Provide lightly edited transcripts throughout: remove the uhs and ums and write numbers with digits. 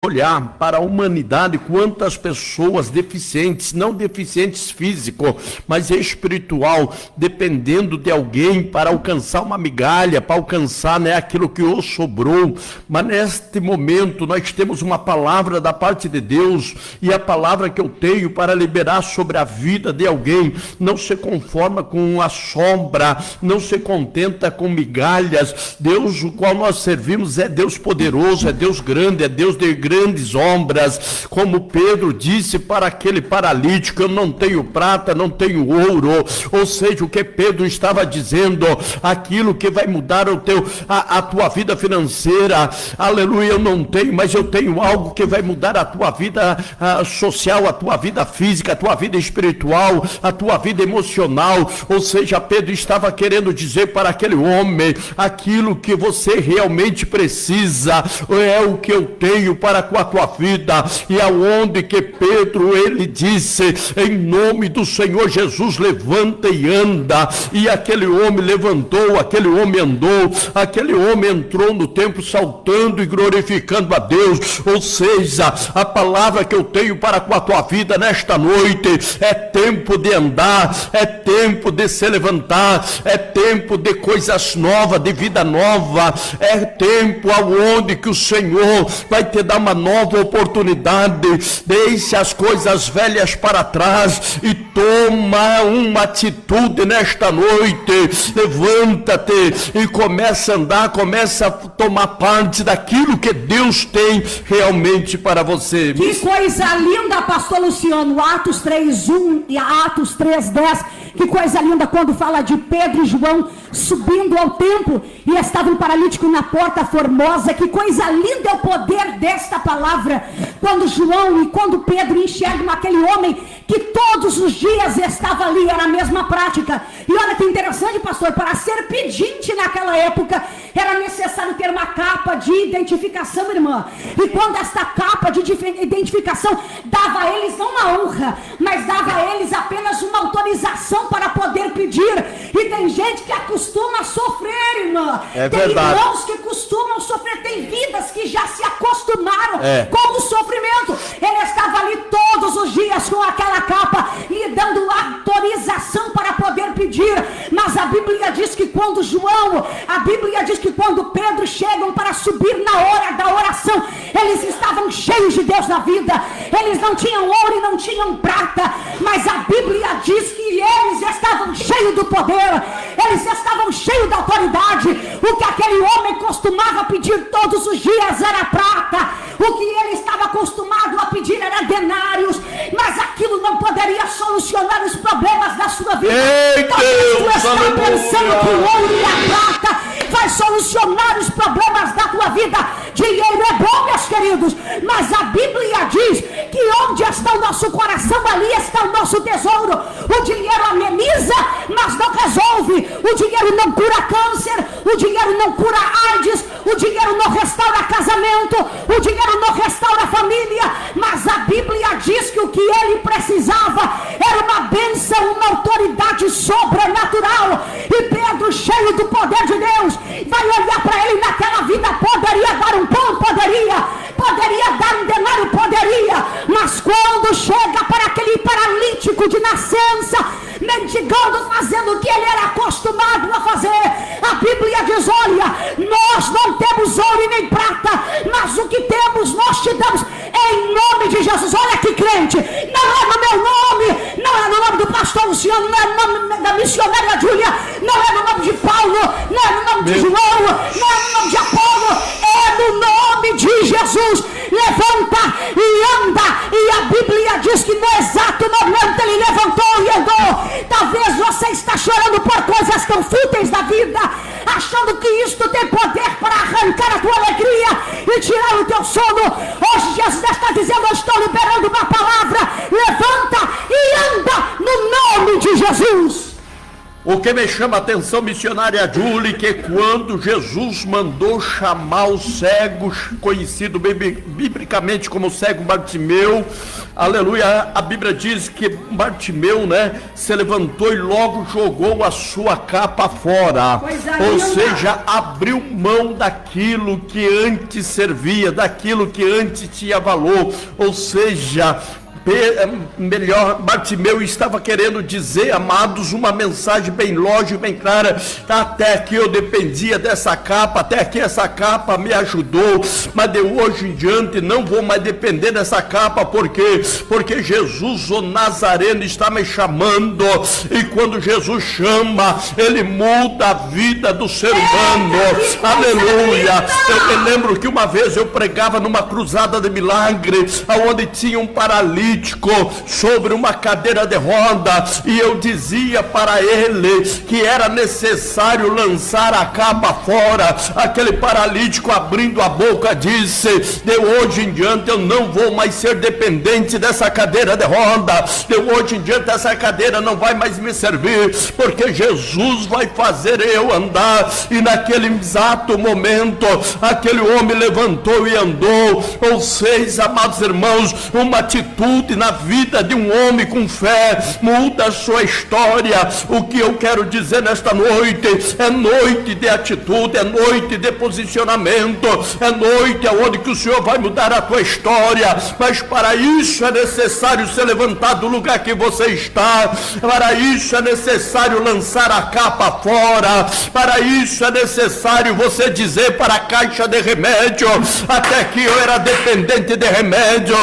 olhar para a humanidade, quantas pessoas deficientes, não deficientes físico, mas espiritual, dependendo de alguém para alcançar uma migalha, para alcançar, aquilo que os sobrou. Mas neste momento nós temos uma palavra da parte de Deus, e a palavra que eu tenho para liberar sobre a vida de alguém: não se conforma com a sombra, não se contenta com migalhas. Deus, o qual nós servimos, é Deus poderoso, é Deus grande, é Deus de grandes obras. Como Pedro disse para aquele paralítico: eu não tenho prata, não tenho ouro. Ou seja, o que Pedro estava dizendo, aquilo que vai mudar a tua vida financeira, aleluia, eu não tenho, mas eu tenho algo que vai mudar a tua vida social, a tua vida física, a tua vida espiritual, a tua vida emocional. Ou seja, Pedro estava querendo dizer para aquele homem: aquilo que você realmente precisa é o que eu tenho para com a tua vida. E aonde que Pedro, ele disse: em nome do Senhor Jesus, levanta e anda. E aquele homem levantou, aquele homem andou, aquele homem entrou no templo saltando e glorificando a Deus. Ou seja, a palavra que eu tenho para com a tua vida nesta noite: é tempo de andar, é tempo de se levantar, é tempo de coisas novas, de vida nova, é tempo aonde que o Senhor vai te dar uma nova oportunidade. Deixe as coisas velhas para trás e toma uma atitude nesta noite. Levanta-te e começa a andar, começa a tomar parte daquilo que Deus tem realmente para você. Que coisa linda, pastor Luciano, Atos 3:1 e Atos 3:10. Que coisa linda quando fala de Pedro e João subindo ao templo e estava um paralítico na porta formosa. Que coisa linda é o poder desta palavra. Quando João e quando Pedro enxergam aquele homem que todos os dias estava ali, era a mesma prática. E olha que interessante, pastor, para ser pedinte naquela época era necessário ter uma capa de identificação, irmã. E quando esta capa de identificação dava a eles não uma honra, mas dava a eles apenas uma autorização para poder pedir. E tem gente que acostuma a sofrer, irmã. É tem verdade. irmãos que costumam sofrer, tem vidas que já se acostumaram com o sofrimento. Ele estava ali todos os dias com aquela capa, lhe dando autorização para poder pedir. Mas a Bíblia diz que quando quando Pedro chegam para subir na hora da oração, eles estavam cheios de Deus na vida. Eles não tinham ouro e não tinham prata, mas a Bíblia diz que eles estavam cheios do poder, eles estavam cheios da autoridade. O que aquele homem costumava pedir todos os dias era prata, o que ele estava acostumado a pedir era denários, mas aquilo não poderia solucionar os problemas da sua vida. Talvez tu está pensando que o ouro e a prata vai solucionar os problemas da tua vida. Dinheiro é bom, meus queridos, mas a Bíblia diz que onde está o nosso coração, ali está o nosso tesouro. O dinheiro ameniza, mas não resolve. O dinheiro não cura câncer, o dinheiro não cura AIDS, o dinheiro não restaura casamento, o dinheiro não restaura família. Mas a Bíblia diz que o que ele precisava era uma bênção, uma autoridade sobrenatural. E Pedro, cheio do poder de Deus, vai olhar para ele naquela vida. Poderia dar um pão, poderia dar um denário, poderia, mas quando chega para aquele paralítico de nascença, mendigando, fazendo o que ele era acostumado a fazer, a Bíblia diz: olha, nós não temos ouro e nem prata, mas o que temos nós te damos em nome de Jesus. Olha que crente, não é no meu nome, não é no nome do pastor Luciano, não é no nome da missionária Júlia, não é no nome de Paulo, não é no nome de João, não é no nome de Apolo, é no nome de Jesus. Levanta e anda. E a Bíblia diz que no exato momento ele levantou e andou. Talvez você está chorando por coisas tão fúteis da vida, achando que isto tem poder para arrancar a tua alegria e tirar o teu sono. Hoje Jesus está dizendo: eu estou liberando uma palavra. Levanta e anda no nome de Jesus. O O que me chama a atenção, missionária Julie, que quando Jesus mandou chamar o cego, conhecido biblicamente como cego Bartimeu, aleluia, a Bíblia diz que Bartimeu, né, se levantou e logo jogou a sua capa fora, ou seja, abriu mão daquilo que antes servia, daquilo que antes tinha valor, ou seja, melhor, Bartimeu estava querendo dizer, amados, uma mensagem bem lógica, bem clara. Até aqui eu dependia dessa capa, até aqui essa capa me ajudou, mas de hoje em diante não vou mais depender dessa capa. Por quê? Porque Jesus, o Nazareno, está me chamando, e quando Jesus chama, ele muda a vida do ser humano. Aleluia. Eu me lembro que uma vez eu pregava numa cruzada de milagre, onde tinha um paralítico sobre uma cadeira de roda, e eu dizia para ele que era necessário lançar a capa fora. Aquele paralítico, abrindo a boca, disse: de hoje em diante eu não vou mais ser dependente dessa cadeira de roda, de hoje em diante essa cadeira não vai mais me servir, porque Jesus vai fazer eu andar. E naquele exato momento aquele homem levantou e andou. Ou seja, amados irmãos, uma atitude na vida de um homem com fé muda a sua história. O que eu quero dizer nesta noite, é noite de atitude, é noite de posicionamento, é noite onde que o Senhor vai mudar a tua história. Mas para isso é necessário ser levantado do lugar que você está, para isso é necessário lançar a capa fora, para isso é necessário você dizer para a caixa de remédio: até que eu era dependente de remédio,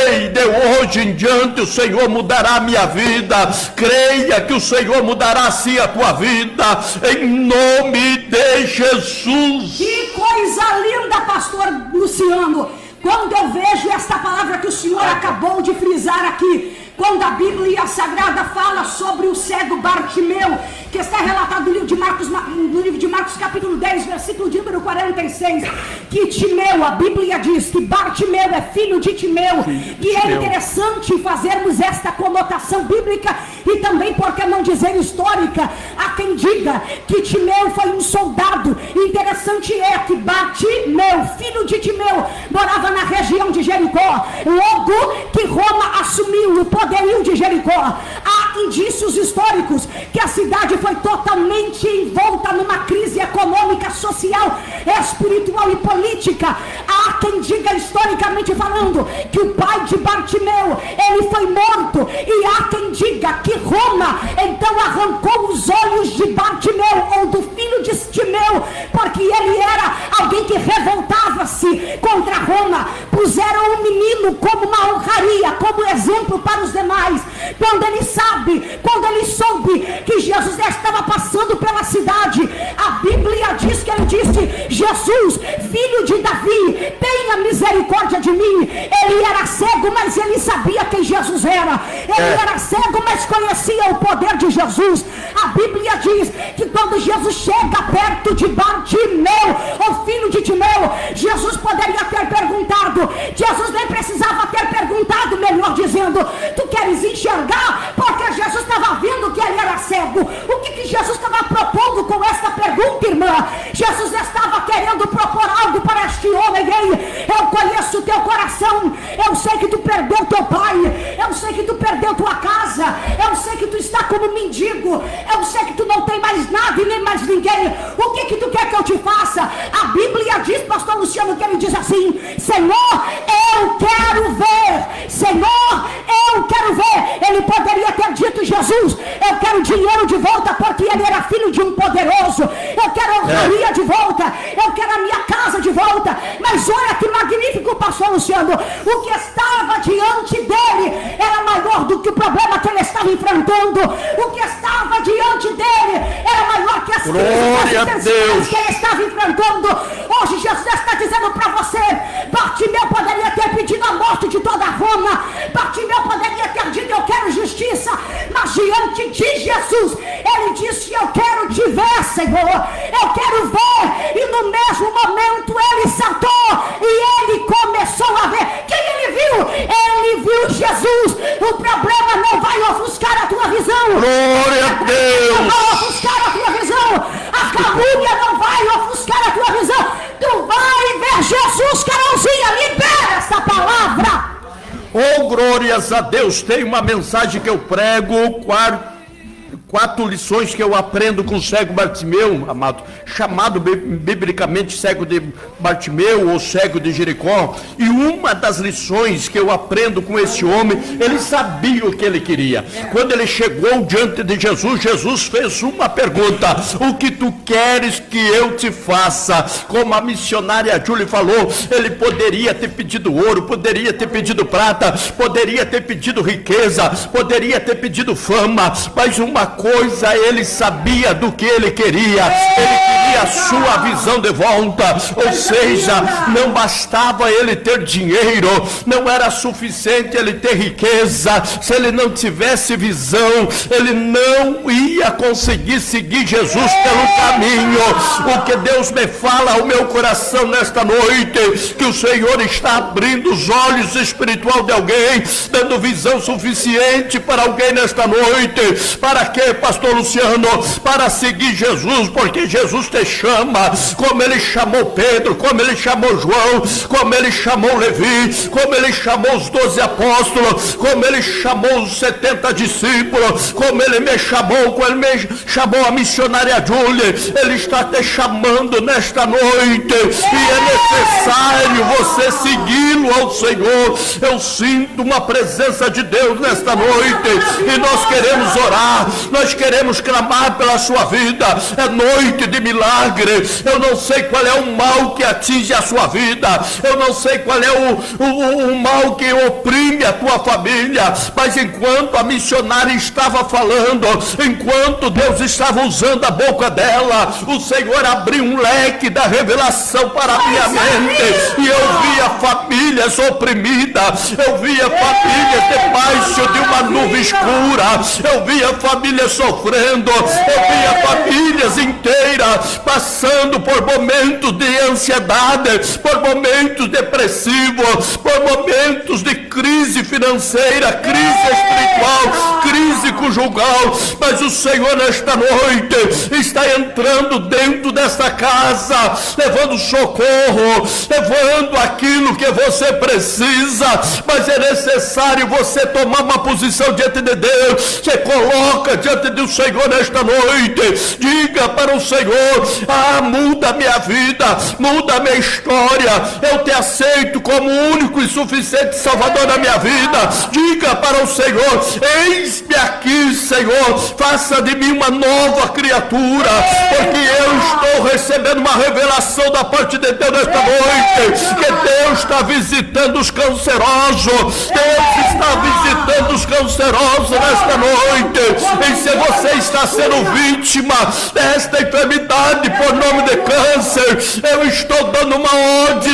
ei, de hoje em diante o Senhor mudará a minha vida. Creia que o Senhor mudará sim a tua vida, em nome de Jesus. Que coisa linda, pastor Luciano, quando eu vejo esta palavra que o Senhor acabou de frisar aqui, quando a Bíblia Sagrada fala sobre o cego Bartimeu, que está relatado no livro de Marcos capítulo 10, versículo de número 46, que Timeu, a Bíblia diz que Bartimeu é filho de Timeu, e é interessante fazermos esta conotação bíblica e também, por que não dizer, histórica. Há quem diga que Timeu foi um soldado. Interessante é que Bartimeu, filho de Timeu, morava na região de Jericó, logo que Roma assumiu o poderio de Jericó. Há indícios históricos que a cidade foi totalmente envolta numa crise econômica, social, espiritual e política. Há quem diga, historicamente falando, que o pai de Bartimeu, ele foi morto, e há quem diga que Roma então arrancou os olhos de Bartimeu, ou do filho de Timeu, porque ele era alguém que revoltava-se contra Roma. Puseram o menino como uma honraria, como exemplo para os demais. Quando ele soube que Jesus estava passando pela cidade, a Bíblia diz que ele disse: Jesus, filho de Davi, tenha misericórdia de mim. Ele era cego, mas ele sabia quem Jesus era. Ele era cego, mas conhecia o poder de Jesus. A Bíblia diz que quando Jesus chega perto de Bartimeu, o filho de Timeu, Jesus poderia ter perguntado, Jesus nem precisava ter perguntado, melhor dizendo: tu queres enxergar? Porque Jesus estava vendo que ele era cego. O que Jesus estava propondo com esta pergunta, irmã? Jesus estava querendo propor algo para este homem. Ei, eu conheço o teu coração, eu sei que tu perdeu teu pai, eu sei que tu perdeu tua casa, eu sei que tu está como mendigo, eu sei que tu não tem mais nada e nem mais ninguém. O que tu quer que eu te faça? A Bíblia diz, pastor Luciano, que ele diz assim: Senhor, eu quero ver. Senhor, eu quero ver. Ele poderia ter dito: Jesus, eu quero dinheiro de volta, porque ele era filho de um poderoso. Eu quero honraria de volta, eu quero a minha casa de volta. Mas olha que magnífico, pastor Luciano, o que estava diante dele era maior do que o problema que ele estava enfrentando. O que estava diante dele era maior que as crises que ele estava enfrentando. Hoje Jesus está dizendo para você: Bartimeu poderia ter pedido a morte de toda Roma, Bartimeu poderia ter dito: eu quero justiça, mas diante de Jesus ele disse: eu quero te ver, Senhor, eu quero ver. E no mesmo momento ele saltou e ele começou a ver. Quem ele viu? Ele viu Jesus. O problema não vai ofuscar a tua visão. Glória a Deus. Oh, glórias a Deus. Tem uma mensagem que eu prego, 4 lições que eu aprendo com o cego Bartimeu, amado, chamado biblicamente cego de Bartimeu ou cego de Jericó. E uma das lições que eu aprendo com esse homem, ele sabia o que ele queria. Quando ele chegou diante de Jesus, Jesus fez uma pergunta: o que tu queres que eu te faça? Como a missionária Júlia falou, ele poderia ter pedido ouro, poderia ter pedido prata, poderia ter pedido riqueza, poderia ter pedido fama, mas uma coisa ele sabia do que ele queria a sua visão de volta. Ou seja, não bastava ele ter dinheiro, não era suficiente ele ter riqueza. Se ele não tivesse visão, ele não ia conseguir seguir Jesus pelo caminho. O que Deus me fala ao meu coração nesta noite, que o Senhor está abrindo os olhos espiritual de alguém, dando visão suficiente para alguém nesta noite. Para quê, pastor Luciano? Para seguir Jesus, porque Jesus te chama, como ele chamou Pedro, como ele chamou João, como ele chamou Levi, como ele chamou os 12 apóstolos, como ele chamou os 70 discípulos, como ele me chamou, como ele me chamou a missionária Júlia. Ele está te chamando nesta noite, e é necessário você segui-lo ao Senhor. Eu sinto uma presença de Deus nesta noite, e nós queremos orar, nós queremos clamar pela sua vida. É noite de milagre. Eu não sei qual é o mal que atinge a sua vida, eu não sei qual é o mal que oprime a tua família, mas enquanto a missionária estava falando, enquanto Deus estava usando a boca dela, o Senhor abriu um leque da revelação para a minha mente, e eu via famílias oprimidas, eu via famílias debaixo de uma nuvem escura, eu via famílias sofrendo, eu via famílias inteiras passando por momentos de ansiedade, por momentos depressivos, por momentos de crise financeira, crise espiritual, crise conjugal. Mas o Senhor nesta noite está entrando dentro desta casa, levando socorro, levando aquilo que você precisa. Mas é necessário você tomar uma posição diante de Deus. Você coloca diante do Senhor nesta noite, diga para o Senhor: muda a minha vida, muda a minha história, eu te aceito como único e suficiente Salvador da minha vida. Diga para o Senhor: eis-me aqui, Senhor, faça de mim uma nova criatura, porque eu estou recebendo uma revelação da parte de Deus nesta noite, que Deus está visitando os cancerosos, Deus está visitando os cancerosos nesta noite. E se você está sendo vítima desta enfermidade por nome de câncer, eu estou dando uma ordem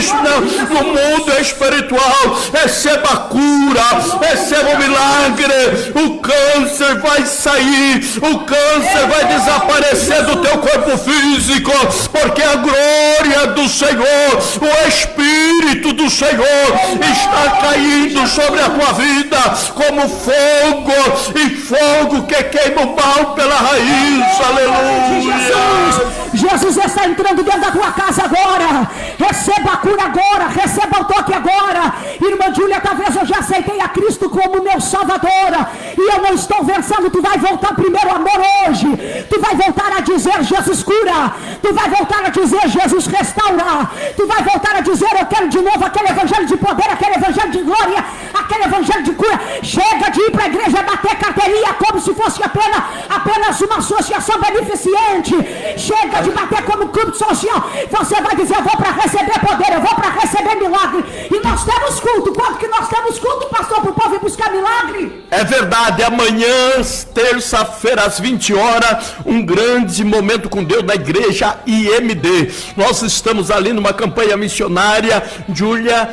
no mundo espiritual: receba a cura, receba o milagre. O câncer vai sair, o câncer vai desaparecer do teu corpo físico, porque a glória do Senhor, o Espírito do Senhor está caindo sobre a tua vida como fogo, e fogo que queima o mal pela raiz. Aleluia. Jesus está entrando dentro da tua casa agora. Receba a cura agora, receba o toque agora. Irmã Júlia, talvez eu já aceitei a Cristo como meu Salvador, e eu não estou versando. Tu vai voltar primeiro amor hoje. Tu vai voltar a dizer: Jesus cura. Tu vai voltar a dizer: Jesus restaura. Tu vai voltar a dizer: eu quero de novo aquele evangelho de poder, aquele evangelho de glória, aquele evangelho de cura. Chega de ir para a igreja bater carteirinha como se fosse apenas uma associação beneficente. Chega de bater como clube social. Você vai dizer: eu vou para receber poder, eu vou para receber milagre. E nós temos culto. Quando que nós temos culto, pastor, para o povo ir buscar milagre? É verdade. Amanhã, terça-feira, às 20 horas, um grande momento com Deus na igreja IMD. Nós estamos ali numa campanha missionária, Júlia,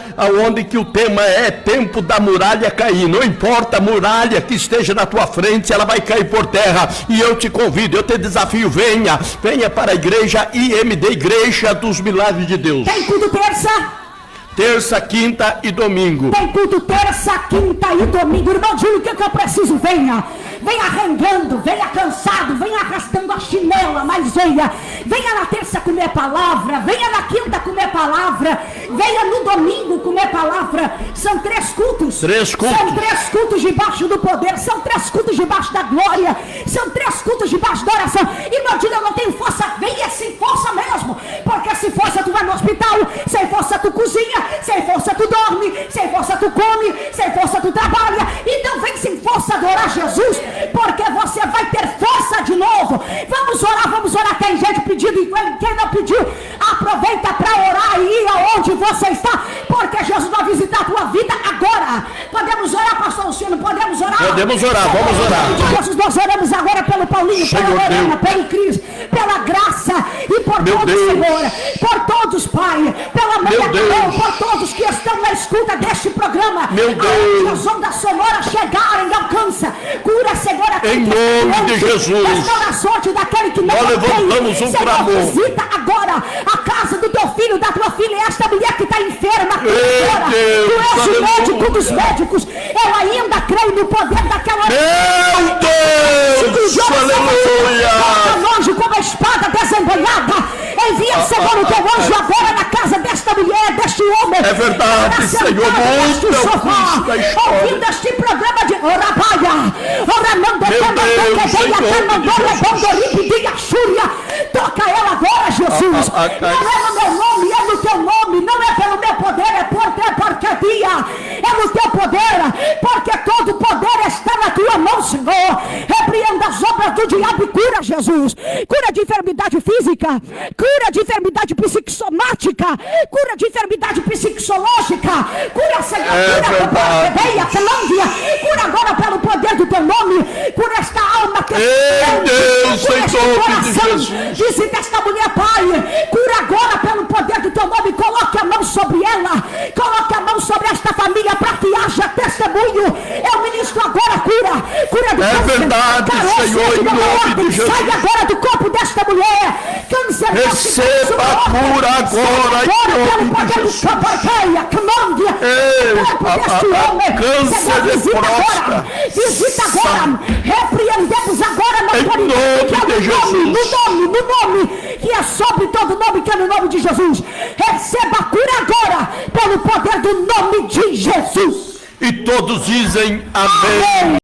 onde que o tema é tempo da muralha cair. Não importa a muralha que esteja na tua frente, ela vai cair por terra. E eu te convido, eu te desafio: venha para a igreja IMD, Igreja dos Milagres de Deus. Tem culto terça, quinta e domingo. Tem culto terça, quinta e domingo. Irmão Júlio, o que eu preciso? Venha arrangando, venha cansado, venha arrastando a chinela, mas venha na terça comer palavra, venha na quinta comer palavra, Venha no domingo comer palavra. São 3 cultos. 3 cultos. São 3 cultos debaixo do poder. São 3 cultos debaixo da glória. São 3 cultos debaixo da oração. E não diga, eu não tenho força. Venha sem força mesmo. Porque sem força tu vai no hospital. Sem força tu cozinha. Sem força tu dorme. Sem força tu come. Sem força tu trabalha. Então vem sem força adorar Jesus. Porque você vai ter força de novo. Vamos orar, vamos orar. Tem gente pedindo. E quem não pediu, aproveita para orar e ir aonde você está. Porque Jesus vai visitar a tua vida agora. Podemos orar, pastor Luciano? Podemos orar? Podemos orar, vamos orar. Jesus, nós oramos agora pelo Paulinho, Senhor pela Lorena, Deus. pelo Cris, pela graça e por Meu todos, Deus. Senhor. Por todos, Pai. Pela Meu Maria Deus. Carol, por todos que estão na escuta deste programa. Meu Deus. Aonde as ondas sonoras chegarem, alcança. Cura, Senhor, aquele Em que nome de Jesus. Estão na sorte daquele que não Nós tem. levantamos um Senhor, clamor. visita agora a casa do teu filho, da tua filha, esta mulher que está enferma. Meu Deus, Tu és o aleluia. médico dos médicos. Eu ainda creio no poder daquela Meu Deus, aleluia. longe como a espada desembanhada. Envia, Senhor, o teu anjo agora na casa desta mulher, deste homem. É verdade, Para Senhor, sentar muito neste é o sofá, Cristo da história. ouvindo este programa de Orabaia. Toca ela agora, Jesus. Não é no meu nome, é no teu nome. Não é pelo meu poder, é porque dia. É no teu poder, porque todo poder está na tua mão, Senhor. Repreenda as obras do diabo e cura, Jesus. Cura de enfermidade física, cura de enfermidade psicossomática, cura de enfermidade psicológica, cura, Senhor, cura agora pelo poder do teu nome, cura esta alma que Deus, cura em este nome de coração, Jesus. visita esta mulher, Pai, cura agora pelo poder do teu nome, coloque a mão sobre ela, coloque a mão sobre esta família para que haja testemunho. Eu ministro agora cura do câncer, verdade, caroço, Senhor, em nome de Jesus. sai agora do corpo desta mulher, câncer, Receba a cura agora, em nome de Jesus. Câncer de próstata. Visita agora, repreendemos agora na Em nome de Jesus. no nome que é sobre todo nome, que é no nome de Jesus. Receba a cura agora pelo poder do nome de Jesus. E todos dizem amém.